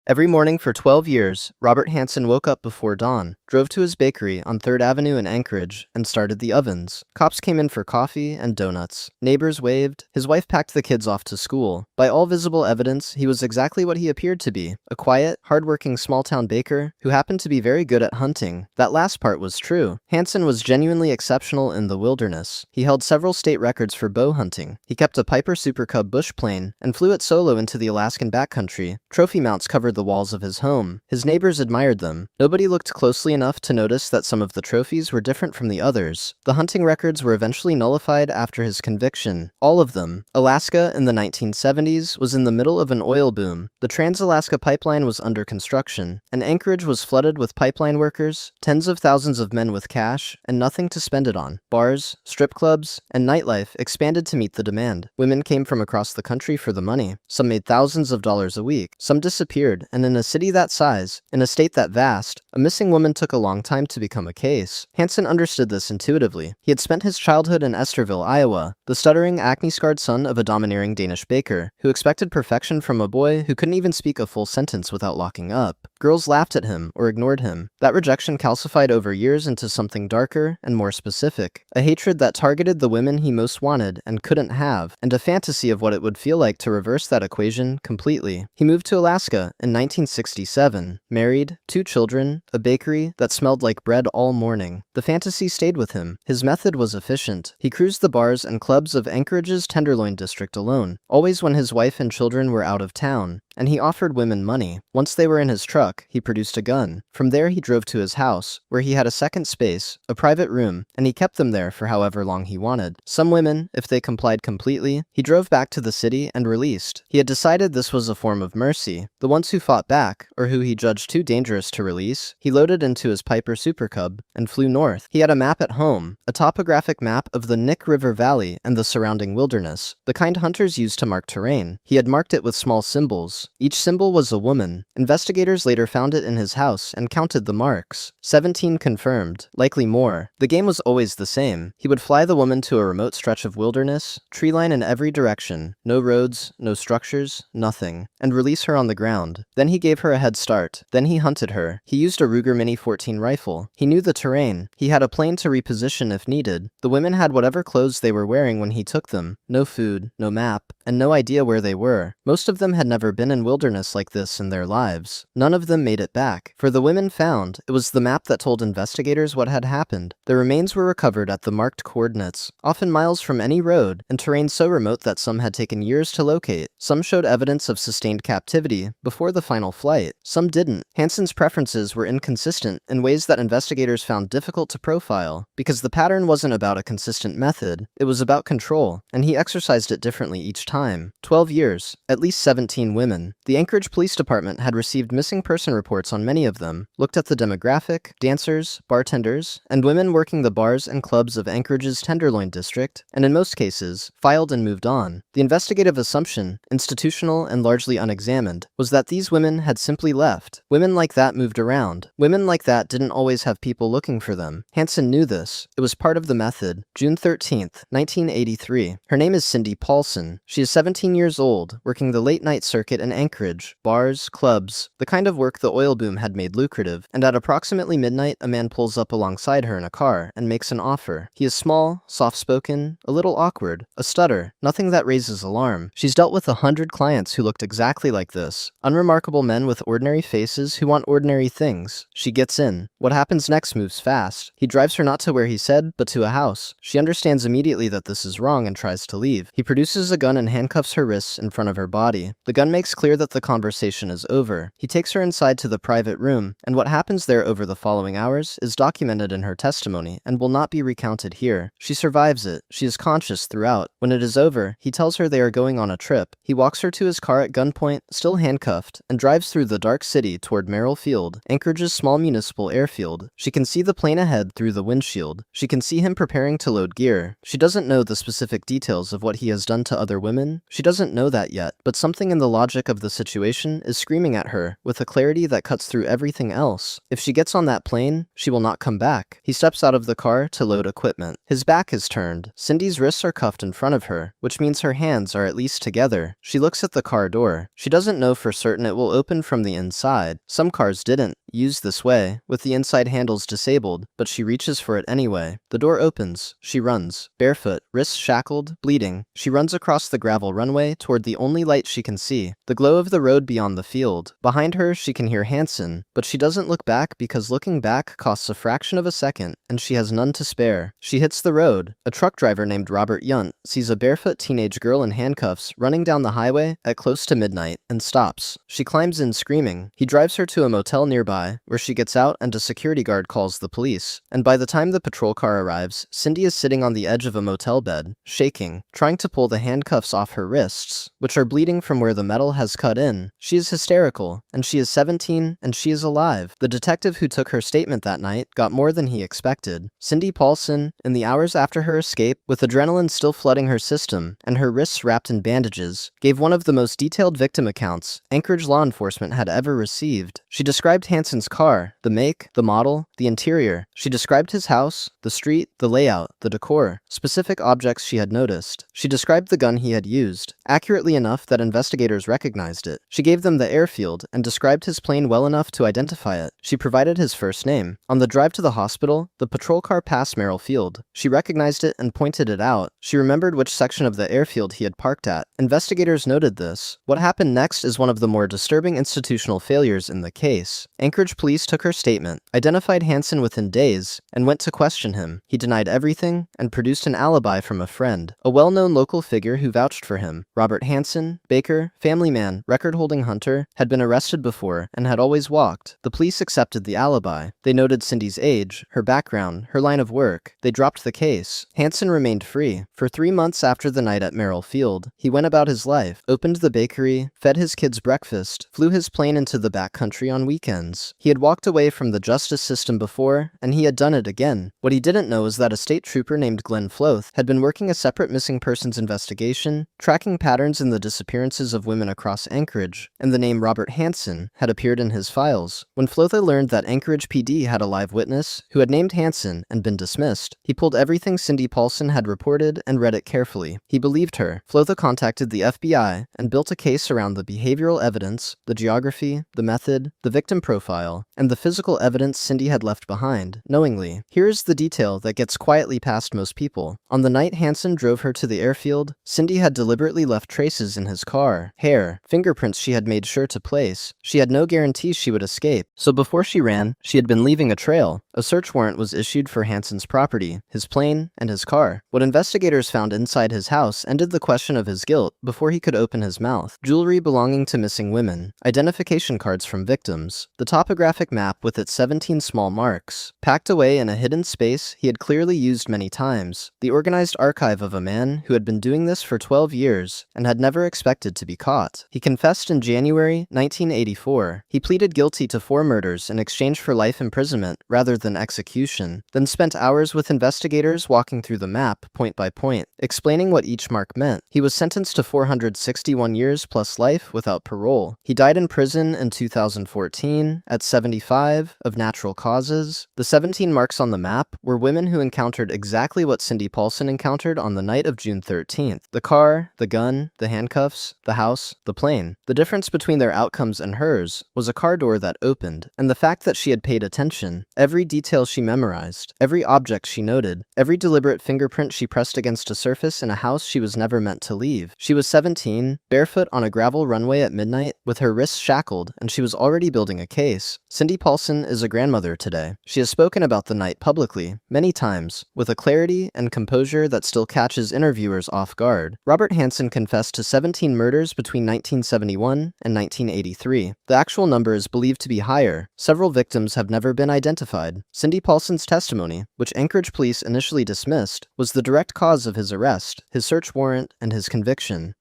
Every morning for 12 years, Robert Hansen woke up before dawn, drove to his bakery on 3rd Avenue in Anchorage, and started the ovens. Cops came in for coffee and donuts. Neighbors waved. His wife packed the kids off to school. By all visible evidence, he was exactly what he appeared to be, a quiet, hard-working small-town baker who happened to be very good at hunting. That last part was true. Hansen was genuinely exceptional in the wilderness. He held several state records for bow hunting. He kept a Piper Super Cub bush plane and flew it solo into the Alaskan backcountry. Trophy mounts covered the walls of his home. His neighbors admired them. Nobody looked closely enough to notice that some of the trophies were different from the others. The hunting records were eventually nullified after his conviction. All of them. Alaska in the 1970s was in the middle of an oil boom. The Trans-Alaska Pipeline was under construction, and Anchorage was flooded with pipeline workers, tens of thousands of men with cash, and nothing to spend it on. Bars, strip clubs, and nightlife expanded to meet the demand. Women came from across the country for the money. Some made thousands of dollars a week. Some disappeared, and in a city that size, in a state that vast, a missing woman took a long time to become a case. Hansen understood this intuitively. He had spent his childhood in Esterville, Iowa, the stuttering, acne-scarred son of a domineering Danish baker, who expected perfection from a boy who couldn't even speak a full sentence without locking up. Girls laughed at him or ignored him. That rejection calcified over years into something darker and more specific, a hatred that targeted the women he most wanted and couldn't have, and a fantasy of what it would feel like to reverse that equation completely. He moved to Alaska in 1967, married, 2 children, a bakery that smelled like bread all morning. The fantasy stayed with him. His method was efficient. He cruised the bars and clubs of Anchorage's Tenderloin district alone, always when his wife and children were out of town, and he offered women money. Once they were in his truck, he produced a gun. From there he drove to his house, where he had a second space, a private room, and he kept them there for however long he wanted. Some women, if they complied completely, he drove back to the city and released. He had decided this was a form of mercy. The ones who fought back, or who he judged too dangerous to release, he loaded into his Piper Super Cub and flew north. He had a map at home, a topographic map of the Nick River Valley and the surrounding wilderness, the kind hunters used to mark terrain. He had marked it with small symbols. Each symbol was a woman. Investigators later found it in his house and counted the marks. 17 confirmed, likely more. The game was always the same. He would fly the woman to a remote stretch of wilderness, tree line in every direction, no roads, no structures, nothing, and release her on the ground. Then he gave her a head start. Then he hunted her. He used a Ruger Mini 14 rifle. He knew the terrain. He had a plane to reposition if needed. The women had whatever clothes they were wearing when he took them. No food, no map, and no idea where they were. Most of them had never been in wilderness like this in their lives. None of them made it back. For the women found, it was the map that told investigators what had happened. The remains were recovered at the marked coordinates, often miles from any road, and terrain so remote that some had taken years to locate. Some showed evidence of sustained captivity before the final flight. Some didn't. Hansen's preferences were inconsistent in ways that investigators found difficult to profile, because the pattern wasn't about a consistent method. It was about control, and he exercised it differently each time. 12 years, at least 17 women. The Anchorage Police Department had received missing person reports on many of them, looked at the demographic, dancers, bartenders, and women working the bars and clubs of Anchorage's Tenderloin district, and in most cases, filed and moved on. The investigative assumption, institutional and largely unexamined, was that these women had simply left. Women like that moved around. Women like that didn't always have people looking for them. Hansen knew this. It was part of the method. June 13th, 1983. Her name is Cindy Paulson. She is 17 years old, working the late-night circuit in Anchorage, bars, clubs, the kind of work the oil boom had made lucrative, and at approximately midnight a man pulls up alongside her in a car and makes an offer. He is small, soft-spoken, a little awkward, a stutter, nothing that raises alarm. She's dealt with 100 clients who looked exactly like this. Unremarkable men with ordinary faces who want ordinary things. She gets in. What happens next moves fast. He drives her not to where he said, but to a house. She understands immediately that this is wrong and tries to leave. He produces a gun and handcuffs her wrists in front of her body. The gun makes clear that the conversation is over. He takes her inside to the private room, and what happens there over the following hours is documented in her testimony and will not be recounted here. She survives it. She is conscious throughout. When it is over, he tells her they are going on a trip. He walks her to his car at gunpoint, still handcuffed, and drives through the dark city toward Merrill Field, Anchorage's small municipal airfield. She can see the plane ahead through the windshield. She can see him preparing to load gear. She doesn't know the specific details of what he has done to other women. She doesn't know that yet, but something in the logic logic of the situation is screaming at her with a clarity that cuts through everything else. If she gets on that plane, she will not come back. He steps out of the car to load equipment. His back is turned. Cindy's wrists are cuffed in front of her, which means her hands are at least together. She looks at the car door. She doesn't know for certain it will open from the inside. Some cars didn't, used this way, with the inside handles disabled, but she reaches for it anyway. The door opens. She runs. Barefoot, wrists shackled, bleeding. She runs across the gravel runway toward the only light she can see, the glow of the road beyond the field. Behind her, she can hear Hansen, but she doesn't look back because looking back costs a fraction of a second, and she has none to spare. She hits the road. A truck driver named Robert Yunt sees a barefoot teenage girl in handcuffs running down the highway at close to midnight and stops. She climbs in screaming. He drives her to a motel nearby, where she gets out and a security guard calls the police. And by the time the patrol car arrives, Cindy is sitting on the edge of a motel bed, shaking, trying to pull the handcuffs off her wrists, which are bleeding from where the metal has cut in. She is hysterical, and she is 17, and she is alive. The detective who took her statement that night got more than he expected. Cindy Paulson, in the hours after her escape, with adrenaline still flooding her system and her wrists wrapped in bandages, gave one of the most detailed victim accounts Anchorage law enforcement had ever received. She described Hansen's car, the make, the model, the interior. She described his house, the street, the layout, the decor, specific objects she had noticed. She described the gun he had used, accurately enough that investigators recognized it. She gave them the airfield and described his plane well enough to identify it. She provided his first name. On the drive to the hospital, the patrol car passed Merrill Field. She recognized it and pointed it out. She remembered which section of the airfield he had parked at. Investigators noted this. What happened next is one of the more disturbing institutional failures in the case. Anchorage police took her statement, identified Hansen within days, and went to question him. He denied everything and produced an alibi from a friend, a well-known local figure who vouched for him. Robert Hansen, baker, family man, record-holding hunter, had been arrested before and had always walked. The police accepted the alibi. They noted Cindy's age, her background, her line of work. They dropped the case. Hansen remained free. For 3 months after the night at Merrill Field, he went about his life, opened the bakery, fed his kids breakfast, flew his plane into the backcountry on weekends. He had walked away from the justice system before, and he had done it again. What he didn't know is that a state trooper named Glenn Floth had been working a separate missing persons investigation, tracking patterns in the disappearances of women across Anchorage, and the name Robert Hansen had appeared in his files. When Floth learned that Anchorage PD had a live witness who had named Hansen and been dismissed, he pulled everything Cindy Paulson had reported and read it carefully. He believed her. Floth contacted the FBI and built a case around the behavioral evidence, the geography, the method, the victim profile, and the physical evidence Cindy had left behind, knowingly. Here's the detail that gets quietly past most people. On the night Hansen drove her to the airfield, Cindy had deliberately left traces in his car, hair, fingerprints she had made sure to place. She had no guarantee she would escape, so before she ran, she had been leaving a trail. A search warrant was issued for Hansen's property, his plane, and his car. What investigators found inside his house ended the question of his guilt before he could open his mouth. Jewelry belonging to missing women, identification cards from victims, the topographic map with its 17 small marks, packed away in a hidden space he had clearly used many times, the organized archive of a man who had been doing this for 12 years and had never expected to be caught. He confessed in January 1984. He pleaded guilty to 4 murders in exchange for life imprisonment rather than execution, then spent hours with investigators walking through the map point by point, explaining what each mark meant. He was sentenced to 461 years plus life without parole. He died in prison in 2014 at 75 of natural causes. The 17 marks on the map were women who encountered exactly what Cindy Paulson encountered on the night of June 13th. The car, the gun, the handcuffs, the house, the plane. The difference between their outcomes and hers was a car door that opened, and the fact that she had paid attention. Every detail she memorized, every object she noted, every deliberate fingerprint she pressed against a surface in a house she was never meant to leave. She was 17, barefoot on a gravel runway at midnight, with her wrists shackled, and she was already building a case. Cindy Paulson is a grandmother today. She has spoken about the night publicly, many times, with a clarity and composure that still catches interviewers off guard. Robert Hansen confessed to 17 murders between 1971 and 1983. The actual number is believed to be higher. Several victims have never been identified. Cindy Paulson's testimony, which Anchorage police initially dismissed, was the direct cause of his arrest, his search warrant, and his conviction.